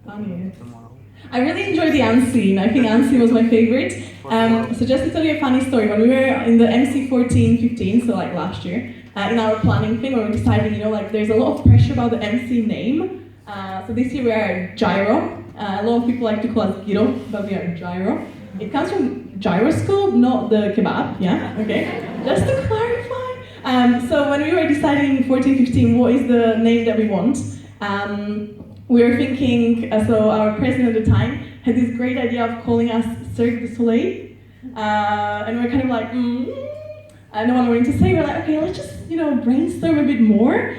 Funny. I really enjoyed the Unseen. I think Unseen was my favorite. So just to tell you a funny story, when we were in the MC 14-15, so like last year, in our planning thing, we were deciding, you know, like there's a lot of pressure about the MC name. So this year we are Gyro. A lot of people like to call us Giro, but we are Gyro. It comes from gyroscope, not the kebab, yeah? Okay. Just to clarify. So when we were deciding 14-15 what is the name that we want, we were thinking, so our president at the time had this great idea of calling us Cirque du Soleil. And we were kind of like, no one wanted to say, we're like, okay, let's just, you know, brainstorm a bit more.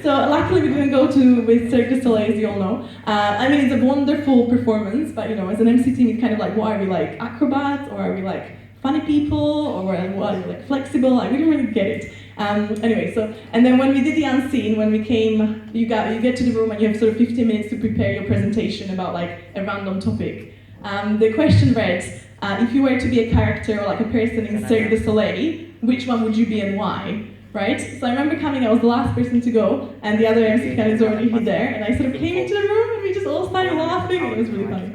So luckily we didn't go with Cirque du Soleil, as you all know. I mean, it's a wonderful performance, but you know, as an MC team, it's kind of like, what are we, like acrobats, or are we like funny people, or what are we, like flexible? Like, we didn't really get it. Anyway, so, and then when we did the Unseen, when we came, you get to the room and you have sort of 15 minutes to prepare your presentation about like a random topic. The question read, if you were to be a character or like a person in Cirque du Soleil, which one would you be and why? Right? So I remember coming, I was the last person to go, and the other MC guy was already there, and I sort of came into the room and we just all started laughing, and it was really funny.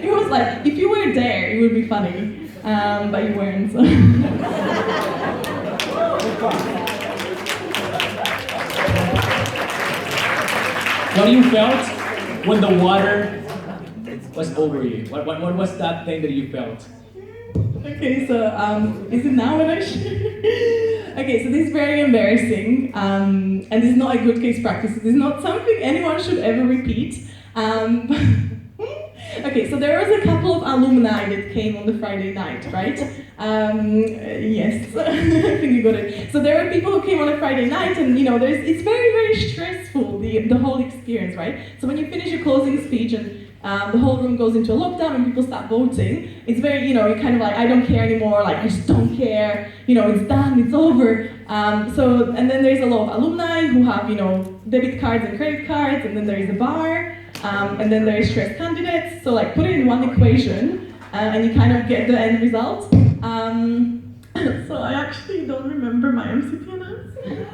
It was like, if you were there, it would be funny, but you weren't, so. What you felt when the water was over you? What was that thing that you felt? Okay, so is it now when I share? Okay, so this is very embarrassing, and this is not a good case practice. This is not something anyone should ever repeat. Okay, so there was a couple of alumni that came on the Friday night, right? Yes, I think you got it. So there were people who came on a Friday night, and you know, it's very, very stressful, the whole experience, right? So when you finish your closing speech and the whole room goes into a lockdown and people start voting, it's very, you know, you're kind of like, I don't care anymore, like, I just don't care, you know, it's done, it's over. So, and then there's a lot of alumni who have, you know, debit cards and credit cards, and then there is a bar, and then there is stress candidates. So like, put it in one equation, and you kind of get the end result. So I actually don't remember my MCP announcement.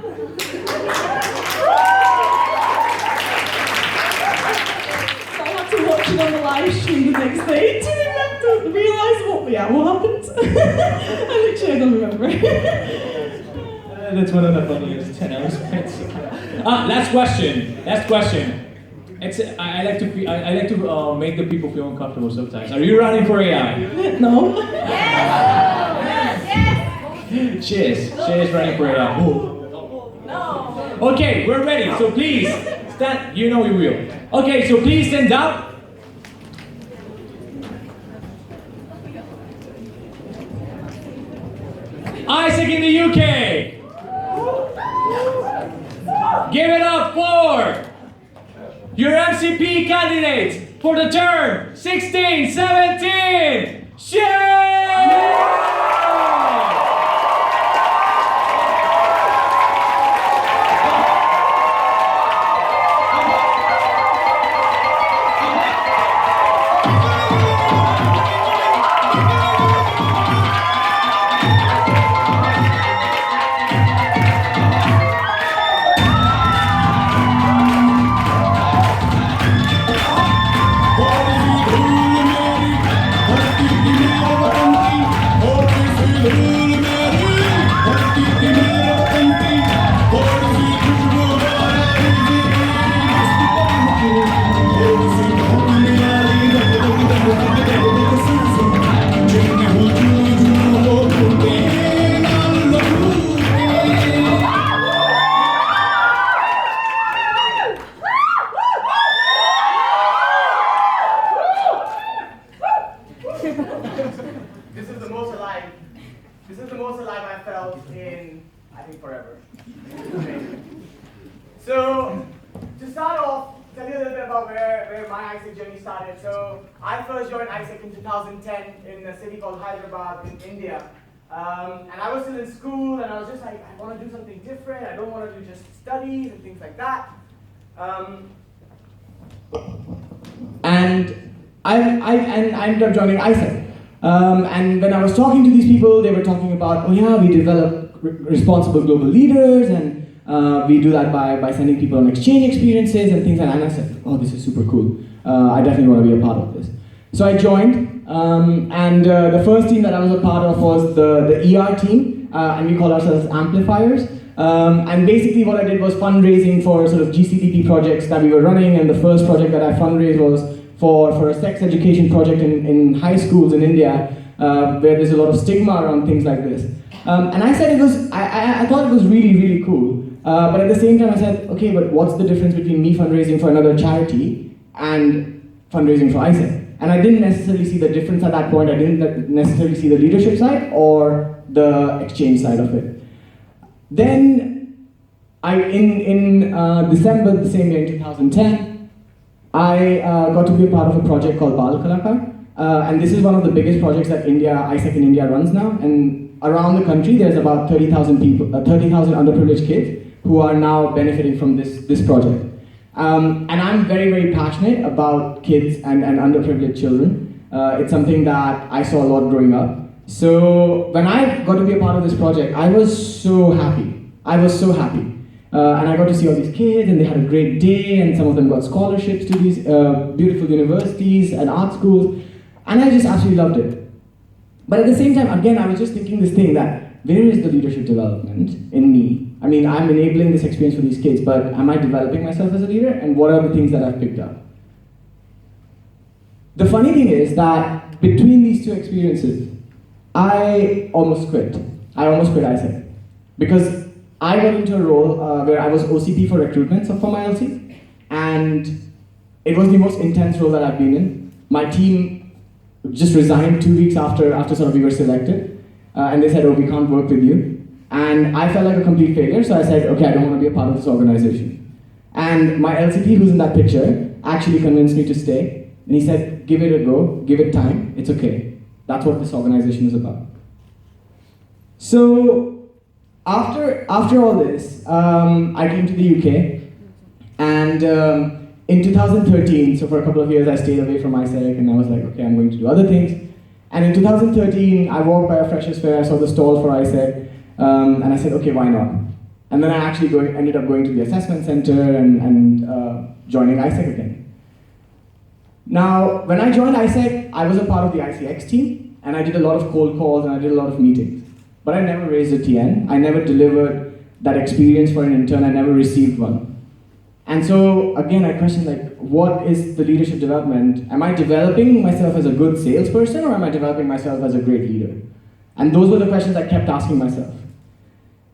To watch it on the live stream the next day to realize what happened. I literally don't remember. That's one of the funniest announcements. Last question. I like to make the people feel uncomfortable sometimes. Are you running for AI? No. Yes. Cheers, running for AI. No. Okay, we're ready. So please stand. You know you will. Okay, so please stand up. Isaac in the UK. Give it up for your MCP candidate for the term 16-17. Shea! This is the most alive I felt in, I think, forever. Okay. So, to start off, tell you a little bit about where my ISEC journey started. So, I first joined ISEC in 2010 in a city called Hyderabad in India. And I was still in school, and I was just like, I want to do something different. I don't want to do just studies and things like that. And I ended up joining ISEC. And when I was talking to these people, they were talking about, oh yeah, we develop responsible global leaders, and We do that by sending people on exchange experiences and things like that. And I said, oh, this is super cool. I definitely want to be a part of this. So I joined, and the first team that I was a part of was the ER team, and we call ourselves amplifiers. And basically what I did was fundraising for sort of GCDP projects that we were running, and the first project that I fundraised was for a sex education project in high schools in India, where there's a lot of stigma around things like this. And I said I thought it was really, really cool. But at the same time I said, okay, but what's the difference between me fundraising for another charity and fundraising for ISEC? And I didn't necessarily see the difference at that point. I didn't necessarily see the leadership side or the exchange side of it. Then, in December the same year, in 2010, I got to be a part of a project called Bal Kalakar. And this is one of the biggest projects that ISEC in India runs now. And around the country, there's about 30,000 people, 30,000 underprivileged kids who are now benefiting from this project. And I'm very, very passionate about kids and underprivileged children. It's something that I saw a lot growing up. So when I got to be a part of this project, I was so happy. I was so happy. And I got to see all these kids, and they had a great day, and some of them got scholarships to these beautiful universities and art schools, and I just absolutely loved it. But at the same time, again, I was just thinking this thing that, where is the leadership development in me? I mean, I'm enabling this experience for these kids, but am I developing myself as a leader, and what are the things that I've picked up? The funny thing is that between these two experiences, I almost quit. I almost quit ISEC. Because I got into a role where I was OCP for recruitment for my LC, and it was the most intense role that I've been in. My team just resigned 2 weeks after sort of we were selected, and they said, oh, we can't work with you. And I felt like a complete failure, so I said, okay, I don't want to be a part of this organization. And my LCP, who's in that picture, actually convinced me to stay, and he said, give it a go, give it time, it's okay. That's what this organization is about. So, after all this, I came to the UK, and in 2013, so for a couple of years I stayed away from ISEC, and I was like, okay, I'm going to do other things. And in 2013, I walked by a freshers fair, I saw the stall for ISEC, and I said, okay, why not? And then I actually ended up going to the assessment center and joining ISEC again. Now, when I joined ISEC, I was a part of the ICX team, and I did a lot of cold calls and I did a lot of meetings. But I never raised a TN, I never delivered that experience for an intern, I never received one. And so, again, I questioned, like, what is the leadership development? Am I developing myself as a good salesperson, or am I developing myself as a great leader? And those were the questions I kept asking myself.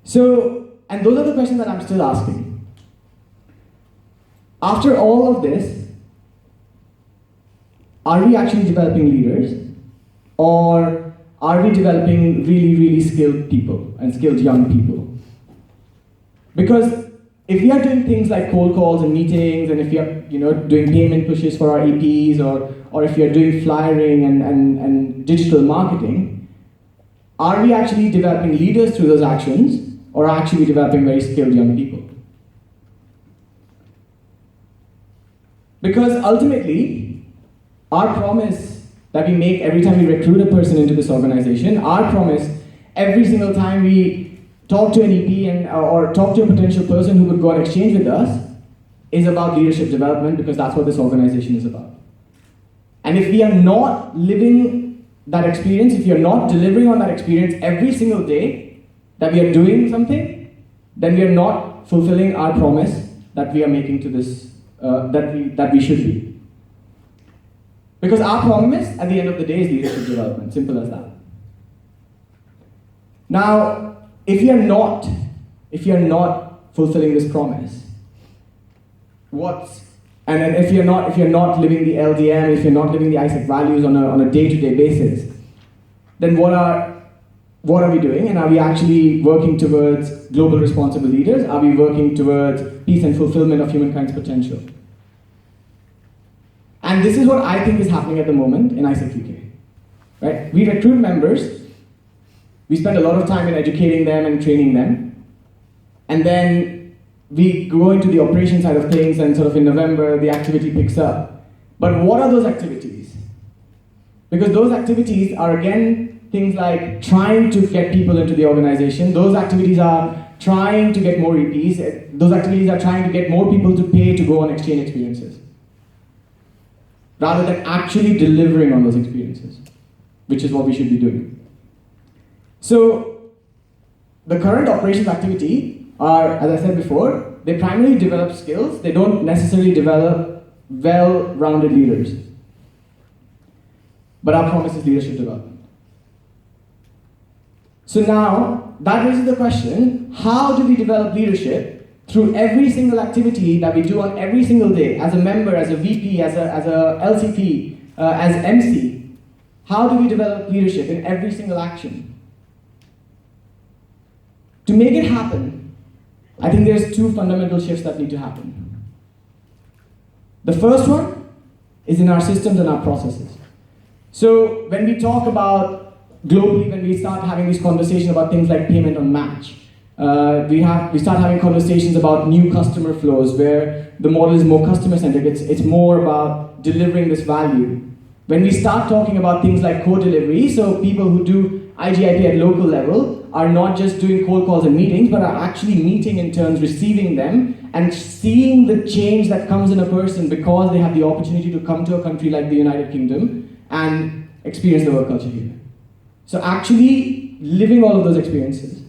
So, and those are the questions that I'm still asking. After all of this, are we actually developing leaders? Or are we developing really, really skilled people and skilled young people? Because if we are doing things like cold calls and meetings, and if we are doing payment pushes for our EPs, or if we are doing flyering and digital marketing, are we actually developing leaders through those actions, or are actually developing very skilled young people? Because ultimately, our promise that we make every time we recruit a person into this organization, our promise every single time we talk to an EP or talk to a potential person who would go on exchange with us, is about leadership development, because that's what this organization is about. And if we are not living that experience, if you're not delivering on that experience every single day that we are doing something, then we are not fulfilling our promise that we are making to this, that we should be. Because our promise at the end of the day is leadership development, simple as that. Now, if you're not fulfilling this promise, and if you're not living the LDM, if you're not living the ISEC values on a day-to-day basis, then what are we doing? And are we actually working towards global responsible leaders? Are we working towards peace and fulfillment of humankind's potential? And this is what I think is happening at the moment in ISEC UK. Right? We recruit members, we spend a lot of time in educating them and training them, and then we go into the operation side of things, and sort of in November the activity picks up. But what are those activities? Because those activities are, again, things like trying to get people into the organization. Those activities are trying to get more EPs. Those activities are trying to get more people to pay to go on exchange experiences, rather than actually delivering on those experiences, which is what we should be doing. So, the current operations activity are, as I said before, they primarily develop skills. They don't necessarily develop well-rounded leaders. But our promise is leadership development. So now, that raises the question, how do we develop leadership through every single activity that we do on every single day, as a member, as a VP, as a LCP, as MC? How do we develop leadership in every single action? To make it happen, I think there's two fundamental shifts that need to happen. The first one is in our systems and our processes. So when we talk about globally, when we start having these conversations about things like payment on match, we start having conversations about new customer flows where the model is more customer-centric. It's more about delivering this value. When we start talking about things like co-delivery, so people who do IGIP at local level are not just doing cold calls and meetings, but are actually meeting interns, receiving them, and seeing the change that comes in a person because they have the opportunity to come to a country like the United Kingdom and experience the work culture here. So actually living all of those experiences.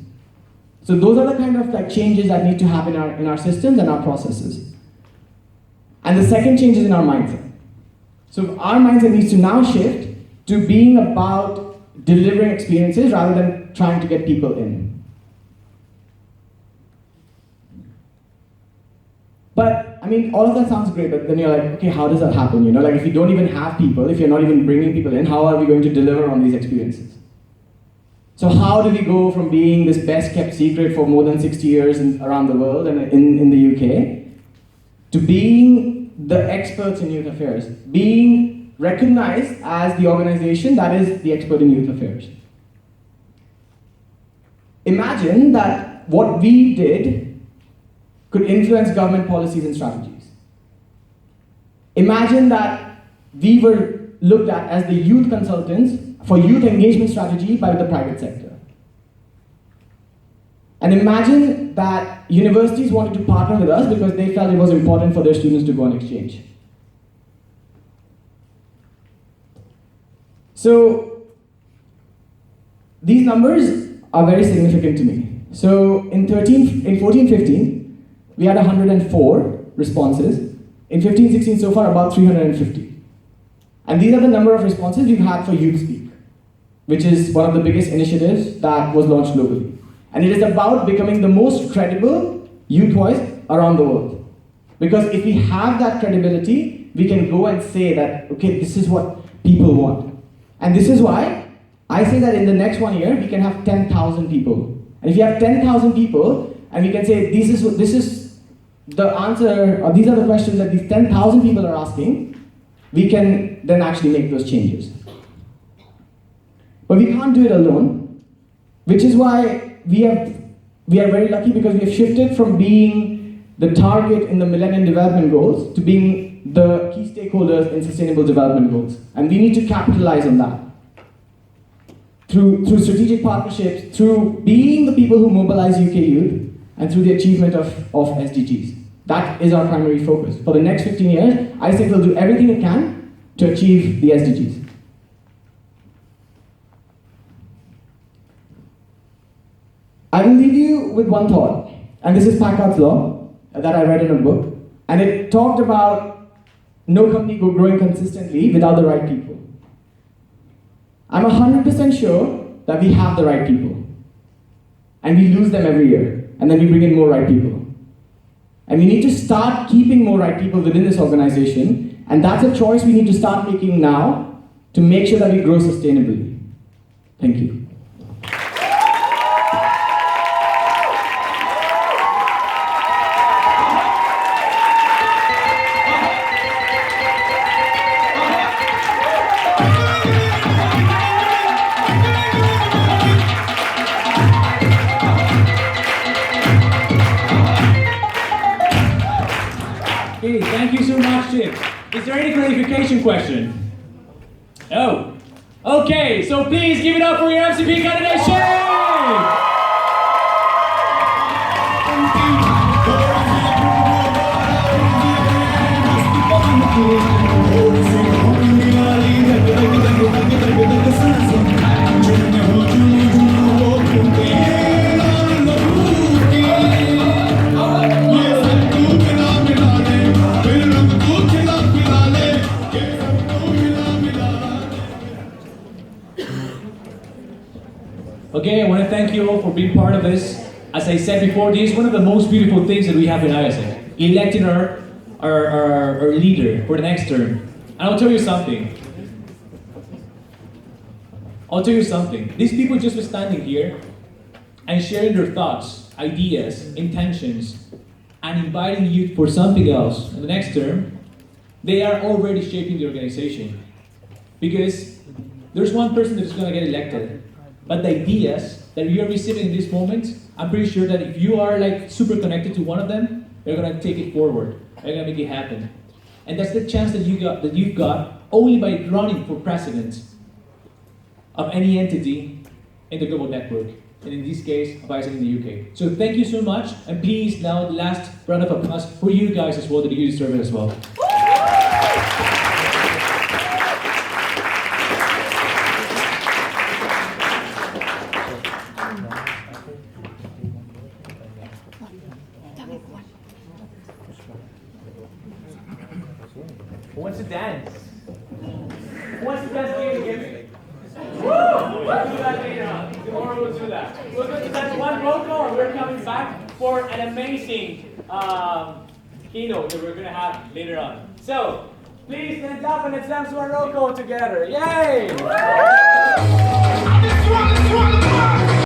So those are the kind of changes that need to happen in our systems and our processes. And the second change is in our mindset. So our mindset needs to now shift to being about delivering experiences rather than trying to get people in. But, I mean, all of that sounds great, but then you're like, okay, how does that happen? You know, like if you don't even have people, if you're not even bringing people in, how are we going to deliver on these experiences? So how do we go from being this best kept secret for more than 60 years around the world and in the UK, to being the experts in youth affairs, being recognized as the organization that is the expert in youth affairs? Imagine that what we did could influence government policies and strategies. Imagine that we were looked at as the youth consultants for youth engagement strategy by the private sector. And imagine that universities wanted to partner with us because they felt it was important for their students to go on exchange. So these numbers are very significant to me. So in 14-15, we had 104 responses. In 15-16 so far, about 350. And these are the number of responses we've had for Youth Speak, which is one of the biggest initiatives that was launched globally. And it is about becoming the most credible youth voice around the world. Because if we have that credibility, we can go and say that, okay, this is what people want. And this is why I say that in the next 1 year, we can have 10,000 people. And if you have 10,000 people, and we can say, this is the answer, or these are the questions that these 10,000 people are asking, we can then actually make those changes. But we can't do it alone, which is why we are very lucky because we have shifted from being the target in the Millennium Development Goals to being the key stakeholders in Sustainable Development Goals. And we need to capitalize on that. Through strategic partnerships, through being the people who mobilize UK youth, and through the achievement of SDGs. That is our primary focus. For the next 15 years, ISEC will do everything it can to achieve the SDGs. I will leave you with one thought, and this is Packard's Law that I read in a book, and it talked about no company growing consistently without the right people. I'm 100% sure that we have the right people, and we lose them every year, and then we bring in more right people. And we need to start keeping more right people within this organization, and that's a choice we need to start making now to make sure that we grow sustainably. Thank you. Okay, thank you so much, Chip. Is there any clarification question? Oh. Okay, so please give it up for your MCP candidate, Shay! Okay, I want to thank you all for being part of this. As I said before, this is one of the most beautiful things that we have in ISAC. Electing our leader for the next term. And I'll tell you something. These people just standing here and sharing their thoughts, ideas, intentions, and inviting you for something else in the next term, they are already shaping the organization. Because there's one person that's going to get elected, but the ideas that you are receiving in this moment, I'm pretty sure that if you are like super connected to one of them, they're going to take it forward. They're going to make it happen. And that's the chance that you've got only by running for president of any entity in the global network. And in this case, of ISAC in the UK. So thank you so much, and please now the last round of applause for you guys as well, that you deserve it as well. Who wants to dance? Who wants to dance? Give me. Woo! Let's do that later on. Tomorrow we'll do that. We're going to dance one roll call, and we're coming back for an amazing keynote that we're going to have later on. So, please stand up and let's dance one roll call together. Yay!